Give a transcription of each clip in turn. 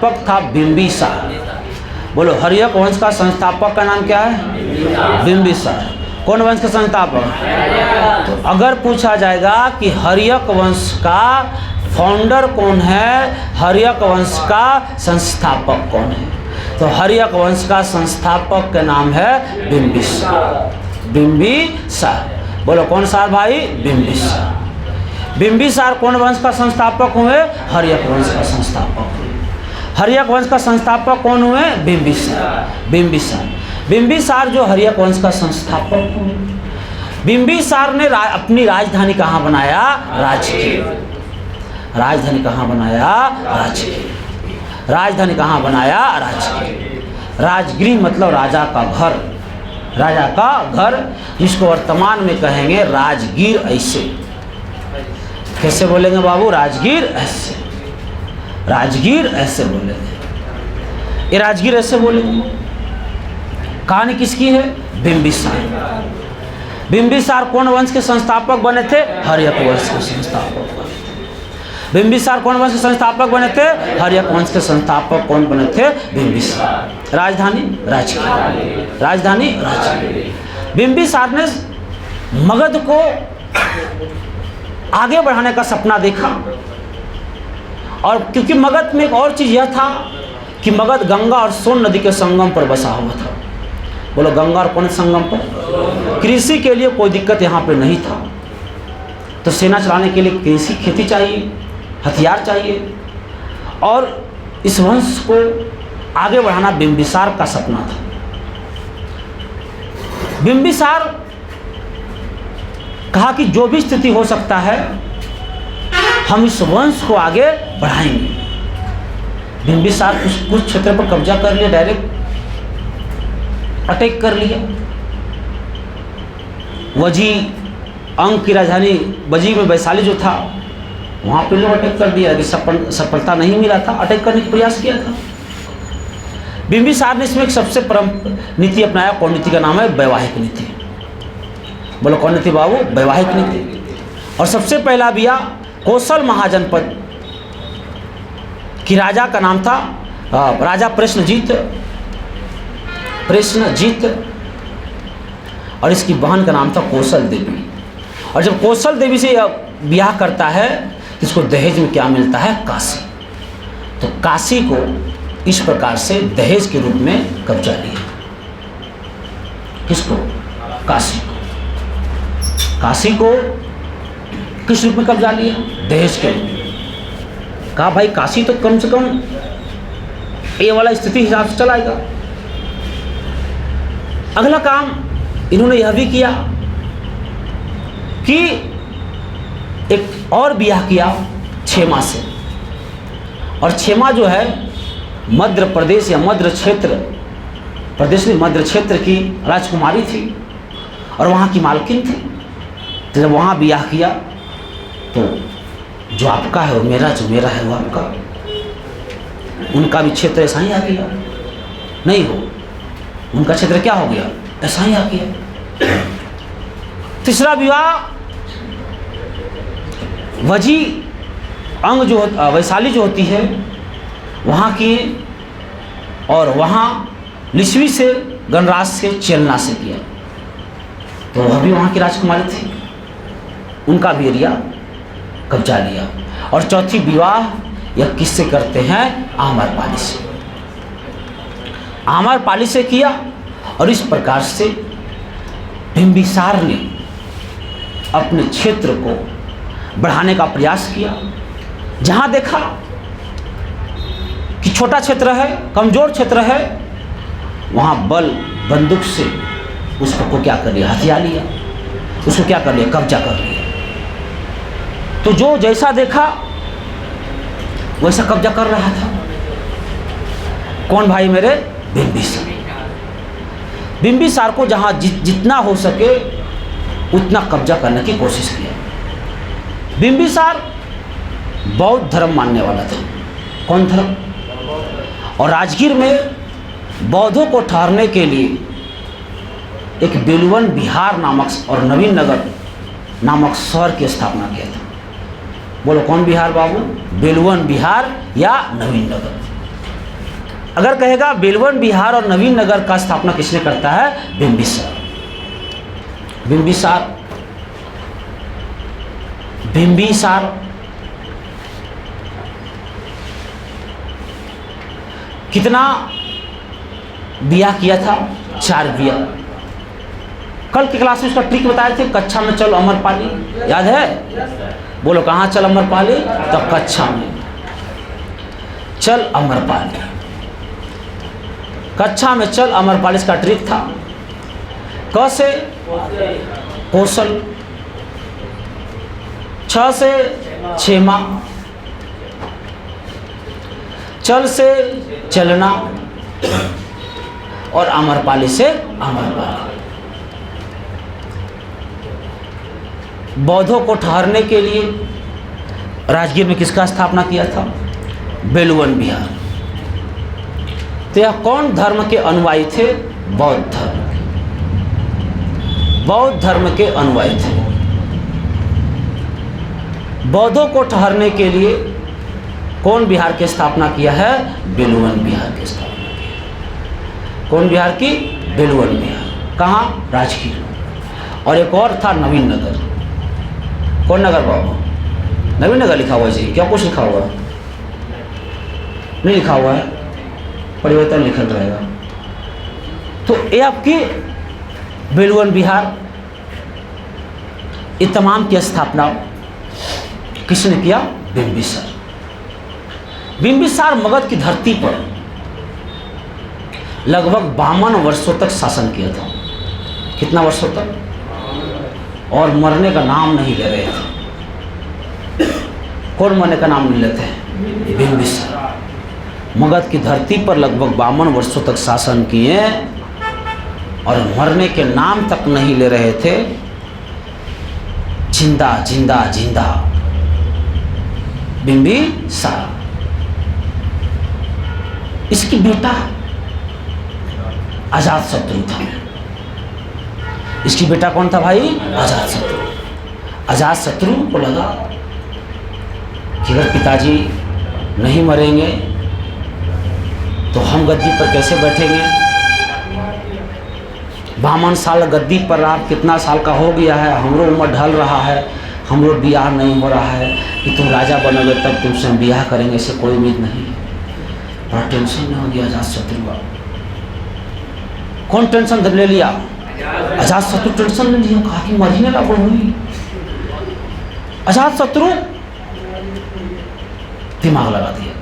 संस्थापक था बिंबिसार। बोलो, हर्यक वंश का संस्थापक का नाम क्या है? बिंबिसार। कौन वंश का संस्थापक? तो अगर पूछा जाएगा कि हर्यक वंश का फाउंडर कौन है, हर्यक वंश का संस्थापक कौन है, तो हर्यक वंश का संस्थापक का नाम है बिंबिसार। बिंबिसार। बोलो कौन सा भाई? बिंबिसार। बिंबिसार कौन वंश का संस्थापक हुए? हर्यक वंश का संस्थापक हुए। हर्यक वंश का संस्थापक कौन हुए? बिंबिसार। बिंबिसार। बिंबिसार जो हर्यक वंश का संस्थापक हुए। बिंबिसार ने अपनी राजधानी कहाँ बनाया? राजगीर। राजधानी कहाँ बनाया? राजगीर। राजधानी कहाँ बनाया? राजगीर। राजगीर मतलब राजा का घर। राजा का घर, जिसको वर्तमान में कहेंगे राजगीर। ऐसे कैसे बोलेंगे बाबू? राजगीर ऐसे। राजगीर ऐसे बोलेंगे। ये राजगीर ऐसे बोलेंगे। कहानी किसकी है? बिंबिसार। बिंबिसार कौन वंश के संस्थापक बने थे? हर्यक वंश के संस्थापक बने थे। बिंबिसार कौन वंश के संस्थापक बने थे? हर्यक वंश के संस्थापक कौन बने थे? बिंबिसार। राजधानी राजगीर। राजधानी राजगीर। बिंबिसार ने मगध को आगे बढ़ाने का सपना देखा, और क्योंकि मगध में एक और चीज यह था कि मगध गंगा और सोन नदी के संगम पर बसा हुआ था। बोलो, गंगा और कौन संगम पर? कृषि के लिए कोई दिक्कत यहाँ पे नहीं था। तो सेना चलाने के लिए कृषि, खेती चाहिए, हथियार चाहिए, और इस वंश को आगे बढ़ाना बिंबिसार का सपना था। बिंबिसार कहा कि जो भी स्थिति हो सकता है, हम इस वंश को आगे बढ़ाएंगे। बिंबिसार कुछ क्षेत्र पर कब्जा कर लिया, डायरेक्ट अटैक कर लिया। वजी, अंग की राजधानी वजी में वैशाली जो था, वहाँ पे लोग अटैक कर दिया। सफलता नहीं मिला था, अटैक करने का प्रयास किया था। बिंबिसार ने इसमें एक सबसे परम नीति अपनाया। कौन नीति का नाम है? वैवाहिक नीति। बोलो कौन नीति बाबू? वैवाहिक नीति। और सबसे पहला बिया कौशल महाजनपद की राजा का नाम था राजा प्रश्नजीत। प्रश्नजीत। और इसकी बहन का नाम था कौशल देवी। और जब कौशल देवी से ब्याह करता है, इसको दहेज में क्या मिलता है? काशी। तो काशी को इस प्रकार से दहेज के रूप में कब्जा लिया। किसको? काशी को। काशी को किस रूप में कब्जा लिया? दहेज के रूप में। कहा भाई काशी तो कम से कम ये वाला स्थिति हिसाब से चलाएगा। अगला काम इन्होंने यह भी किया कि एक और ब्याह किया क्षेमा से। और क्षेमा जो है मध्य प्रदेश या मध्य क्षेत्र, प्रदेश में मध्य क्षेत्र की राजकुमारी थी और वहाँ की मालकिन थी। तो जब वहाँ ब्याह किया तो जो आपका है वो मेरा, जो मेरा है वो आपका। उनका भी क्षेत्र ऐसा ही आ गया। नहीं हो, उनका क्षेत्र क्या हो गया? ऐसा ही आ गया। तीसरा विवाह वजी अंग जो वैशाली जो होती है वहाँ की, और वहाँ लिच्छवी से गणराज से चेलना से किया। तो वह भी वहाँ की राजकुमारी थी, उनका भी एरिया कब्जा लिया। और चौथी विवाह यह किससे करते हैं? आम्रपाली से। आम्रपाली से किया। और इस प्रकार से बिंबिसार ने अपने क्षेत्र को बढ़ाने का प्रयास किया। जहां देखा कि छोटा क्षेत्र है, कमजोर क्षेत्र है, वहां बल बंदूक से उसको क्या कर लिया? हथिया लिया। उसको क्या कर लिया? कब्जा कर लिया। तो जो जैसा देखा वैसा कब्जा कर रहा था। कौन भाई मेरे? बिंबिसार। बिंबिसार को जहां जितना हो सके उतना कब्जा करने की कोशिश किया। बिंबिसार बौद्ध धर्म मानने वाला था। कौन धर्म? और राजगीर में बौद्धों को ठहरने के लिए एक बेलवन बिहार नामक और नवीन नगर नामक शहर की स्थापना किया था। बोलो कौन बिहार बाबू? बेलवन बिहार या नवीन नगर। अगर कहेगा बेलवन बिहार और नवीन नगर का स्थापना किसने करता है? बिंबिसार। बिंबिसार, बिंबिसार कितना बिया किया था? 4 बिया। कल की क्लास में उसका ट्रिक बताए थे, कक्षा में चल अमरपाली, याद है? बोलो कहाँ चल अमरपाली? तो कक्षा में चल अमरपाली, कक्षा में चल अमरपाली का ट्रिक था। क से कौशल, 6 से क्षेमा, चल से चलना और अमरपाली से अमरपाली। बौद्धों को ठहरने के लिए राजगीर में किसका स्थापना किया था? बेलवन बिहार। तो यह कौन धर्म के अनुयायी थे? बौद्ध धर्म के, बौद्ध धर्म के अनुयायी थे। बौद्धों को ठहरने के लिए कौन बिहार की स्थापना किया है? बेलवन बिहार की स्थापना की। कौन बिहार की? बेलवन बिहार। कहाँ? राजगीर। और एक और था नवीन नगर। कौन नगर बाबू? नवीन नगर लिखा हुआ जी, क्या कुछ लिखा हुआ? नहीं लिखा हुआ है, परिवर्तन लिखा रहेगा। तो ये आपकी बेलवन बिहार, ये तमाम की स्थापना किसने किया? बिंबिसार। बिंबिसार मगध की धरती पर लगभग 52 वर्षों तक शासन किया था। कितना वर्षों तक? और मरने का नाम नहीं ले रहे थे। कौन मरने का नाम नहीं लेते हैं? बिंबिसार। मगध की धरती पर लगभग 52 वर्षों तक शासन किए और मरने के नाम तक नहीं ले रहे थे। जिंदा जिंदा जिंदा बिंबिसार। इसकी बेटा अजातशत्रु था। इसकी बेटा कौन था भाई? अजातशत्रु। अजातशत्रु को लगा कि अगर पिताजी नहीं मरेंगे तो हम गद्दी पर कैसे बैठेंगे? 52 साल गद्दी पर रहा, कितना साल का हो गया है, हमरो उम्र ढल रहा है, हमरो ब्याह नहीं हो रहा है कि तुम राजा बनोगे तब तुमसे हम ब्याह करेंगे, इससे कोई उम्मीद नहीं। बड़ा टेंशन में हो गया अजातशत्रु का। कौन टेंशन ले लिया? अजातशत्रु टेंशन ले लिया, कहा कि मरने लगा हुई। अजातशत्रु दिमाग लगा दिया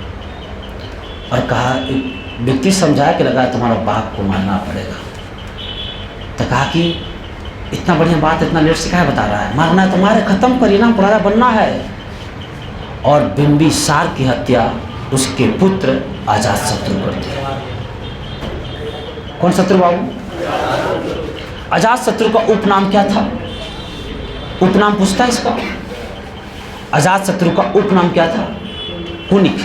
और कहा, व्यक्ति समझाया कि लगा तुम्हारा बाप को मारना पड़ेगा। तो कहा कि इतना बढ़िया बात इतना लेट से क्या बता रहा है? मारना है तुम्हारे, खत्म करिए ना, पुराना बनना है। और बिंबिसार की हत्या उसके पुत्र अजातशत्रु करते। कौन शत्रु बाबू? अजातशत्रु का उपनाम क्या था? उपनाम पूछता है इसका। अजातशत्रु का उपनाम क्या था? कुनिक।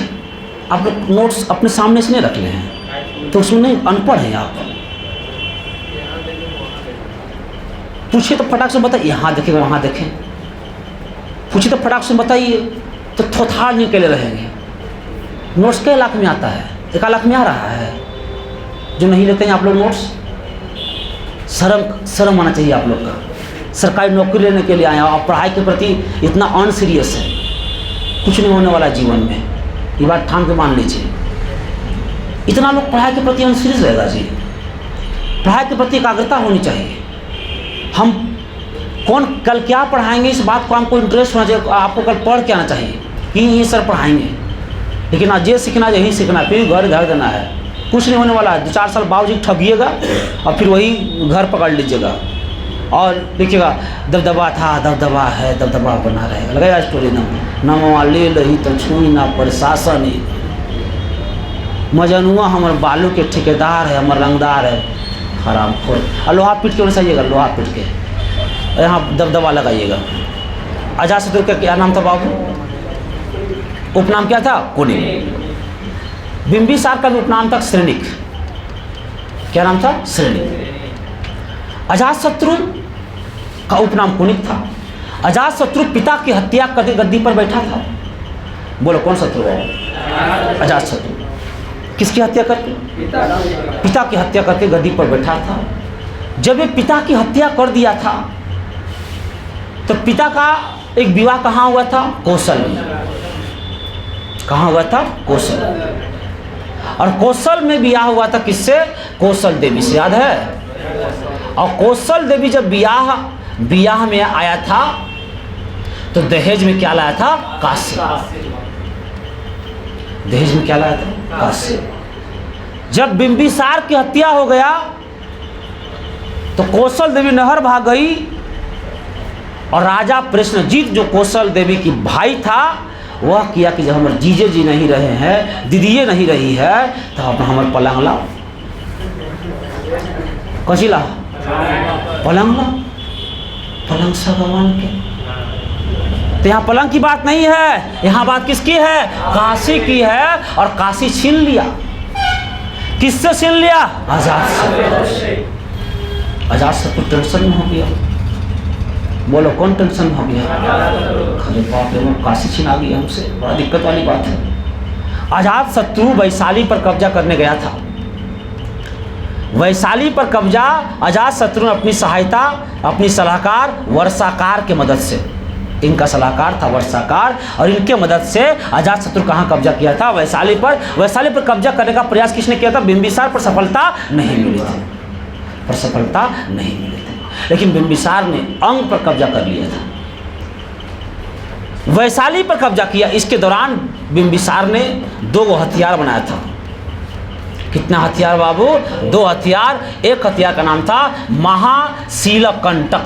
आप लोग नोट्स अपने सामने से नहीं रख ले हैं तो उसमें नहीं, अनपढ़ हैं आप। पूछिए तो फटाक से बताइए, यहाँ देखेगा वहाँ देखें। पूछिए तो फटाक से बताइए, तो थोथार निकले रहेंगे। नोट्स कई लाख में आता है? 1 लाख में आ रहा है। जो नहीं लेते हैं आप लोग नोट्स, शर्म आना चाहिए आप लोग का। सरकारी नौकरी लेने के लिए आए और पढ़ाई के प्रति इतना अनसीरियस है, कुछ नहीं होने वाला जीवन में। ये बात ठान के मान लीजिए। इतना लोग पढ़ाई के प्रति अनसीरियस रहेगा जी। पढ़ाई के प्रति एकाग्रता होनी चाहिए। हम कौन कल क्या पढ़ाएंगे इस बात को हमको इंटरेस्ट होना चाहिए। आपको कल पढ़ के आना चाहिए कि ये सर पढ़ाएंगे, लेकिन आज ये सीखना यही सीखना, फिर घर घर देना है। कुछ नहीं होने वाला है। 2-4 साल बाबूजी ठगिएगा और फिर वही घर पकड़ लीजिएगा और देखिएगा दबदबा था, दबदबा है, दबदबा बना रहेगा। लगाया स्टोरी नमवा ले लही तो छुई ना प्रशासन ही, मजनुआ हमर बालू के ठेकेदार है, हमर रंगदार है, हराम खोर। और लोहा पीट के उनसाइएगा, लोहा पीट के यहाँ दबदबा लगाइएगा। अजातशत्रु का क्या नाम था बाबू? उपनाम क्या था? कुनिक। बिंबिसार का भी उपनाम था श्रेणिक। क्या नाम था? श्रेणिक। अजातशत्रु का उपनाम कुनिक था। अजातशत्रु पिता की हत्या करके गद्दी पर बैठा था। बोलो कौन शत्रु है? अजातशत्रु। किसकी हत्या करके? पिता की हत्या करके गद्दी पर बैठा था। जब ये पिता की हत्या कर दिया था तो पिता का एक विवाह कहाँ हुआ था? कौशल में। कहाँ हुआ था? कौशल। और कौशल में विवाह हुआ था किससे? कौशल देवी से, याद है? और कौशल देवी जब विवाह में आया था तो दहेज में क्या लाया था? काशी। दहेज में क्या लाया था? काशी। जब बिंबिसार की हत्या हो गया तो कौशल देवी नहर भाग गई और राजा प्रश्नजीत जो कौशल देवी की भाई था वह किया कि जब हमारे जीजे जी नहीं रहे हैं, दीदीए नहीं रही है, तो आप हमारे पलंग लाओ। कौची ला? पलंग लाओ। पलंग से भगवान के। तो यहाँ पलंग की बात नहीं है, यहाँ बात किसकी है? काशी की है। और काशी छीन लिया। किससे छीन लिया? अजातशत्रु से। अजातशत्रु टेंशन में हो गया। बोलो कौन टेंशन हो गया? अरे बाप रे, काशी छीना गया हमसे, बड़ा दिक्कत वाली बात है। अजातशत्रु वैशाली पर कब्जा करने गया था। वैशाली पर कब्जा अजातशत्रु ने अपनी सहायता, अपनी सलाहकार वर्षाकार के मदद से, इनका सलाहकार था वर्षाकार, और इनके मदद से अजातशत्रु कहाँ कब्जा किया था? वैशाली पर। वैशाली पर कब्जा करने का प्रयास किसने किया था? बिंबिसार, पर सफलता नहीं मिली थी। पर सफलता नहीं मिली थी, लेकिन बिंबिसार ने अंग पर कब्जा कर लिया था। वैशाली पर कब्जा किया। इसके दौरान बिंबिसार ने 2 हथियार बनाया था। कितना हथियार बाबू? 2 हथियार। एक हथियार का नाम था महाशीलकंटक,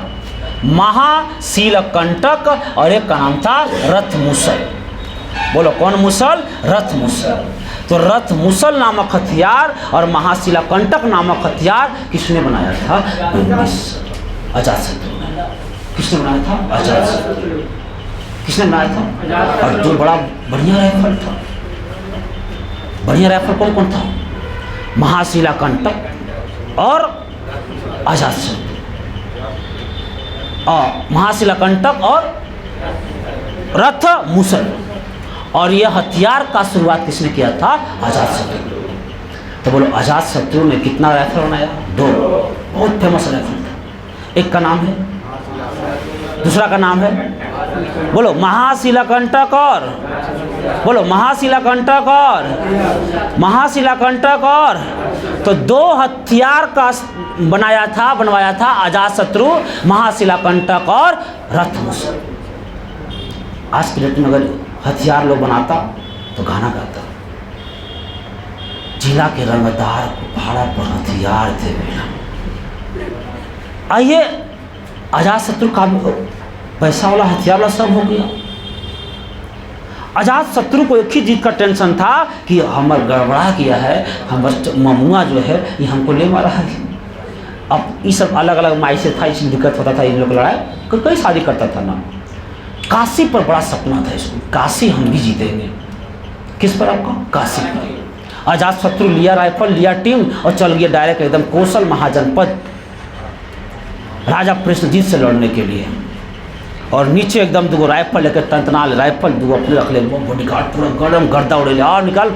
महाशीलकंटक, और एक का नाम था रथ मूसल। बोलो कौन मूसल? रथ मूसल। तो रथ मूसल नामक हथियार और महाशीलकंटक नामक हथियार किसने बनाया था? अजातशत्रु ने। किसने बनाया था? अजातशत्रु। किसने बनाया था? और जो बड़ा बढ़िया राइफल था, बढ़िया राइफल कौन कौन था? महाशीलकंटक और अजातशत्रु। महाशीलकंटक और रथ मूसल। और यह हथियार का शुरुआत किसने किया था? अजातशत्रु। तो बोलो अजातशत्रु ने कितना राइफल बनाया? 2। बहुत फेमस राइफल था। एक का नाम है, दूसरा का नाम है, बोलो महाशीलकंटक और, बोलो महाशीलकंटक और, महाशीलकंटक और। तो 2 हथियार का बनवाया था अजातशत्रु, महाशीलकंटक और रथ मूसल। आज की डेट में अगर हथियार लोग बनाता तो गाना गाता, जिला के रंगदार को भाड़ा पर हथियार थे बिना। आइए, अजातशत्रु का पैसा वाला हथियार वाला सब हो गया। अजातशत्रु को एक ही चीज का टेंशन था कि हमारा गड़बड़ा किया है, हमारा ममुआ जो है ये हमको ले मारा है। अब ये सब अलग अलग माई से था, इसमें दिक्कत होता था। इन लोग लड़ाई कई शादी करता था ना। काशी पर बड़ा सपना था इसको, काशी हम भी जीतेंगे। किस पर? आपका काशी पर। अजातशत्रु लिया राइफल, लिया टीम और चल गया डायरेक्ट एकदम कौशल महाजनपद राजा प्रश्नजीत से लड़ने के लिए। और नीचे एकदम 2 राइफल लेकर तंतनाल राइफल 2 अपने रख ले, बॉडीगार्ड पूरा गरम गर्दा उड़े ले। और निकाल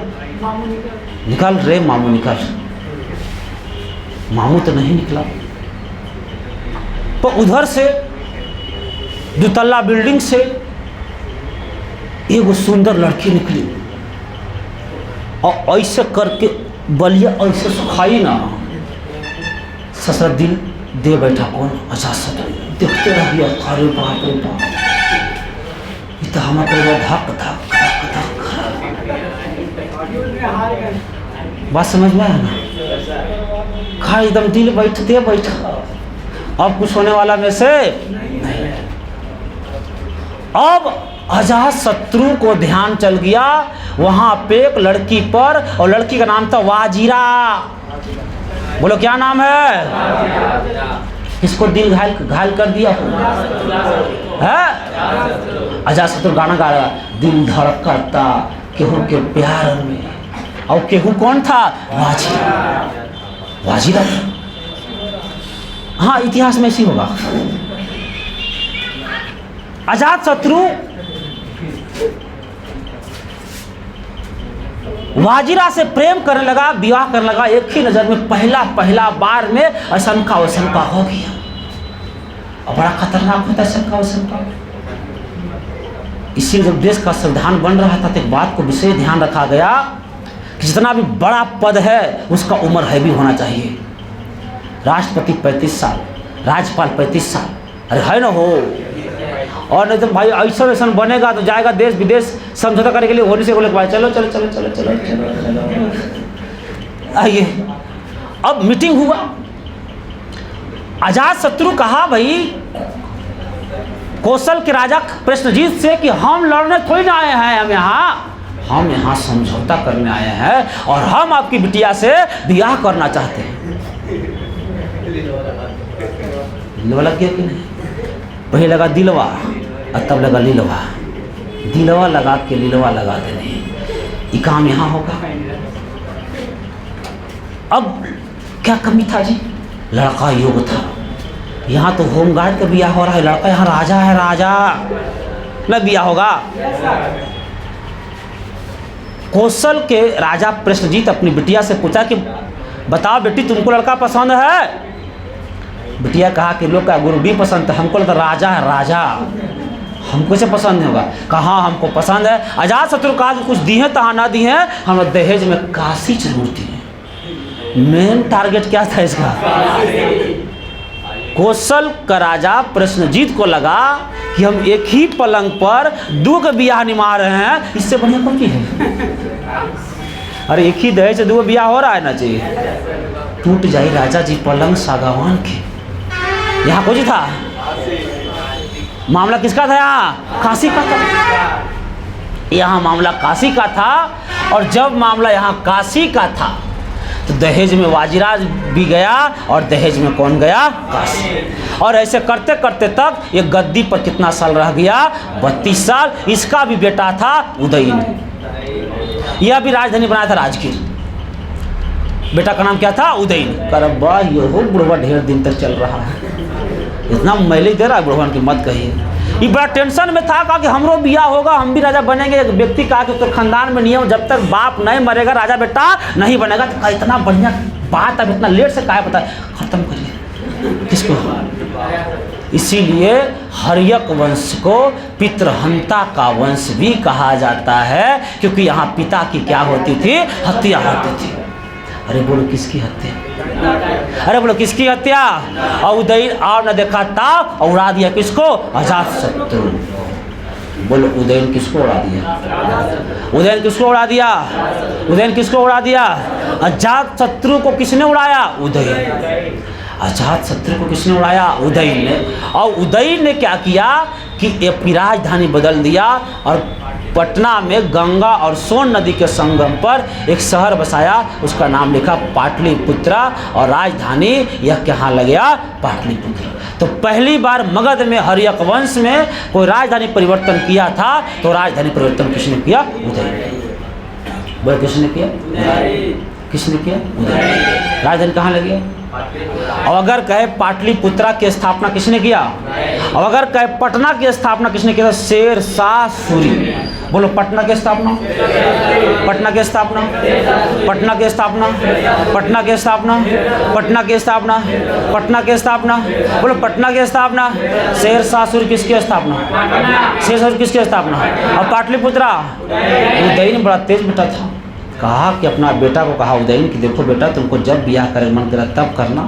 निकाल रे मामू निकाल। मामू तो नहीं निकला। तो उधर से 2 तल्ला बिल्डिंग से एक सुंदर लड़की निकली और ऐसे करके बलिया ऐसे सुखाई ना, ससुर दिल दे बैठा। कौन? अजातशत्रु। देखते रह गया। अरे बाप रे बाप, ये तो हमारे धक धक धक धक। बात समझ में आया ना? खा एकदम दिल बैठते बैठा। अब कुछ होने वाला में से नहीं। अब अजातशत्रु को ध्यान चल गया वहां पे एक लड़की पर, और लड़की का नाम था वाजिरा। बोलो क्या नाम है? इसको दिल घायल कर दिया है। अजातशत्रु गाना गा रहा, दिल धड़कता केहू के प्यार में। और केहू कौन था? वाजिरा। वाजिरा। हाँ, इतिहास में ऐसी होगा। अजातशत्रु वाजिरा से प्रेम करने लगा, विवाह करने लगा। एक ही नज़र में पहला बार में अशंका वशंका हो गया। और बड़ा खतरनाक होता है अशंका वशंका। इसी जब देश का संविधान बन रहा था तो एक बात को विशेष ध्यान रखा गया कि जितना भी बड़ा पद है उसका उम्र है भी होना चाहिए। राष्ट्रपति 35 साल, राज्यपाल 35 साल, अरे है ना हो। और नहीं तो भाई ऐसा बनेगा तो जाएगा देश विदेश समझौता करने के लिए, होने से बोले भाई चलो चलो चलो चलो चलो चलो आइए। अब मीटिंग हुआ, अजात शत्रु कहा भाई कौशल के राजा प्रश्नजीत से कि हम लड़ने थोड़ी ना आए हैं, हम यहाँ समझौता करने आए हैं और हम आपकी बिटिया से ब्याह करना चाहते हैं। दिलवा लग गया कि नहीं? पहले लगा दिलवा और तब लगा लीलवा। दिलवा लगा के लीलवा लगा देने, ये काम यहाँ होगा। अब क्या कमी था जी? लड़का योग्य था। यहाँ तो होमगार्ड का ब्याह हो रहा है, लड़का यहाँ राजा है, राजा न ब्याह होगा। कौशल के राजा प्रश्नजीत अपनी बिटिया से पूछा कि बताओ बेटी तुमको लड़का पसंद है? बिटिया कहा कि लोग का गुरु भी पसंद है, हमको लगता राजा है, राजा हमको कैसे पसंद नहीं होगा? कहाँ हमको पसंद है। अजात शत्रु कहा कुछ दी है तहाँ ना दी है, हम दहेज में काशी जरूर दी है। मेन टारगेट क्या था इसका? कौशल का राजा प्रश्नजीत को लगा कि हम एक ही पलंग पर दो का ब्याह निभा रहे हैं, इससे बढ़िया कौन चीज है? अरे एक ही दहेज से दो ब्याह हो रहा है ना जी। टूट जाए राजा जी पलंग सागवान के। यहाँ कुछ था, मामला किसका था? यहाँ काशी का था। यहाँ मामला काशी का था। और जब मामला यहाँ काशी का था तो दहेज में वाजिराज भी गया और दहेज में कौन गया? काशी। और ऐसे करते करते तक ये गद्दी पर कितना साल रह गया? 32 साल। इसका भी बेटा था उदयन, यह भी राजधानी बनाया था राजगीर। बेटा का नाम क्या था? उदयन। करब्बा ये हो बुढ़वा ढेर दिन तक चल रहा है, इतना मैले दे रहा है बुढ़वन की मत कहिए। ये बड़ा टेंशन में था, कहा कि हमरो बिया होगा, हम भी राजा बनेंगे। एक व्यक्ति कहा कि तो खानदान में नियम जब तक बाप नहीं मरेगा राजा बेटा नहीं बनेगा। तो इतना बढ़िया बात अब इतना लेट से कहा पता है, खत्म करिए किसको। इसीलिए हर्यक वंश को पितृहंता का वंश भी कहा जाता है, क्योंकि यहाँ पिता की क्या होती थी? हत्या होती थी। अरे बोलो किसकी हत्या? अरे बोलो किसकी हत्या? और उदयन और न देखा था और उड़ा दिया किसको? अजात शत्रु। बोलो उदयन किसको उड़ा दिया? उदयन किसको उड़ा दिया? उदयन किसको उड़ा दिया? अजात शत्रु को किसने उड़ाया? उदयन। अजात शत्रु को किसने उड़ाया? उदयन ने। और उदयन ने क्या किया कि अपनी राजधानी बदल दिया और पटना में गंगा और सोन नदी के संगम पर एक शहर बसाया, उसका नाम लिखा पाटलिपुत्रा। और राजधानी यह कहाँ लग गया? पाटलिपुत्र। तो पहली बार मगध में हर्यक वंश में कोई राजधानी परिवर्तन किया था, तो राजधानी परिवर्तन किसने किया? उदयन। बोले किसने किया? किसने किया? उदयन। राजधानी कहाँ लगी? और अगर कहे पाटलिपुत्रा की स्थापना किसने किया? और अगर कहे पटना की स्थापना किसने किया? शेरशाह सूरी। बोलो पटना की स्थापना, पटना की स्थापना, पटना की स्थापना, पटना की स्थापना, पटना की स्थापना, पटना की स्थापना। बोलो पटना की स्थापना। शेरशाह सूरी किसकी स्थापना? शेरशाह सूरी किसकी स्थापना? और पाटलिपुत्रा उदयन बड़ा तेज बेटा था। कहा कि अपना बेटा को कहा उदयन कि देखो बेटा तुमको जब ब्याह करे मन करे तब करना,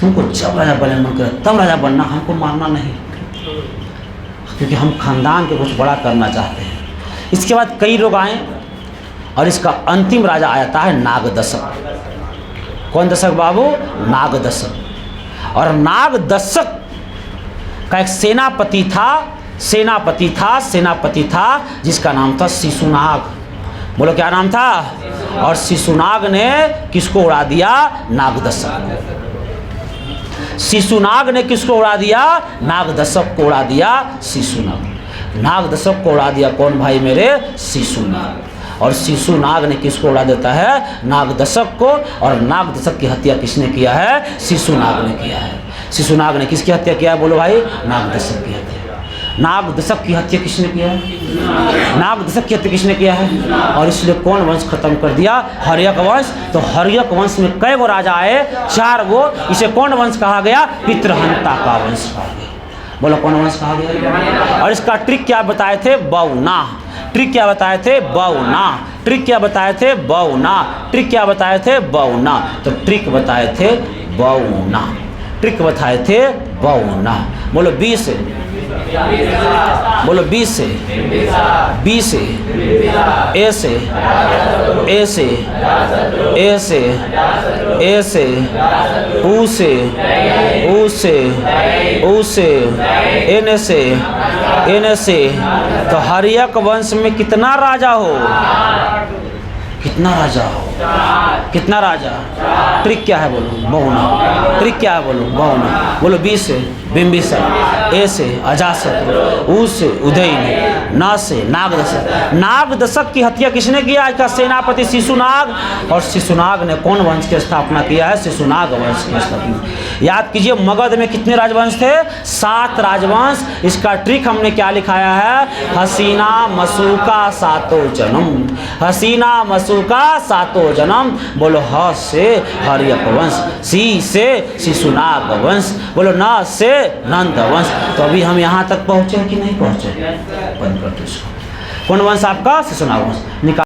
तुमको जब राजा बनने मन करे तब राजा बनना, हमको मारना नहीं, क्योंकि हम खानदान के कुछ बड़ा करना चाहते हैं। इसके बाद कई लोग आए और इसका अंतिम राजा आया है नागदशक। कौन दशक बाबू? नागदशक। और नागदशक का एक सेनापति था जिसका नाम था शिशुनाग। बोलो क्या नाम था? और शिशुनाग ने किसको उड़ा दिया? नागदशक। शिशुनाग ने किसको उड़ा दिया? नागदशक को उड़ा दिया शिशुनाग। नागदशक को उड़ा दिया कौन भाई मेरे? शिशुनाग। और शिशुनाग ने किसको उड़ा देता है? नागदशक को। और नागदशक की हत्या किसने किया है? शिशुनाग ने किया है। शिशुनाग ने किसकी हत्या किया है? बोलो भाई, नागदशक की हत्या। नागदशक की हत्या किसने किया है? नागदशक की हत्या किसने किया है? और इसलिए कौन वंश खत्म कर दिया? हर्यक वंश। तो हर्यक वंश में कई गो राजा आए? 4 गो। इसे कौन वंश कहा गया? पितृहंता का वंश कहा गया। बोलो कौन वंश कहा गया? और इसका ट्रिक क्या बताए थे? बौना। ट्रिक क्या बताए थे? बौना। ट्रिक क्या बताए थे? बौना। ट्रिक क्या बताए थे? बौना। तो ट्रिक बताए थे बौना। ट्रिक बताए थे बौना। बोलो 20 से, बोलो 20 से, 20 से, ए से, ए से, ए से, ए से, ऊ से, ऊ से, ऊ से, एन से, एन से। तो हर्यक वंश में कितना राजा हो? कितना राजा हो? कितना राजा? ट्रिक क्या है बोलो? बौना। ट्रिक क्या है बोलो? बौना। बोलो 20 से बिंबिसार, ए से अजातशत्रु, ऊ से उदयन, न से नागदशक। नागदशक की हत्या किसने किया? इसका सेनापति शिशुनाग। और शिशुनाग ने कौन वंश की स्थापना किया है? शिशुनाग वंश की स्थापना। याद कीजिए मगध में कितने राजवंश थे? 7 राजवंश। इसका ट्रिक हमने क्या लिखाया है? हसीना मसूका सातों जन्म। हसीना मसूका सातों जन्म। बोलो ह से हर्यक वंश, सी से शिशुनाग वंश, बोलो न से नंद वंश। तो अभी हम यहाँ तक पहुँचे कि नहीं पहुँचे? बंद कर दो इसको। कौन वंश आपका? शिशुनाग वंश। निकाल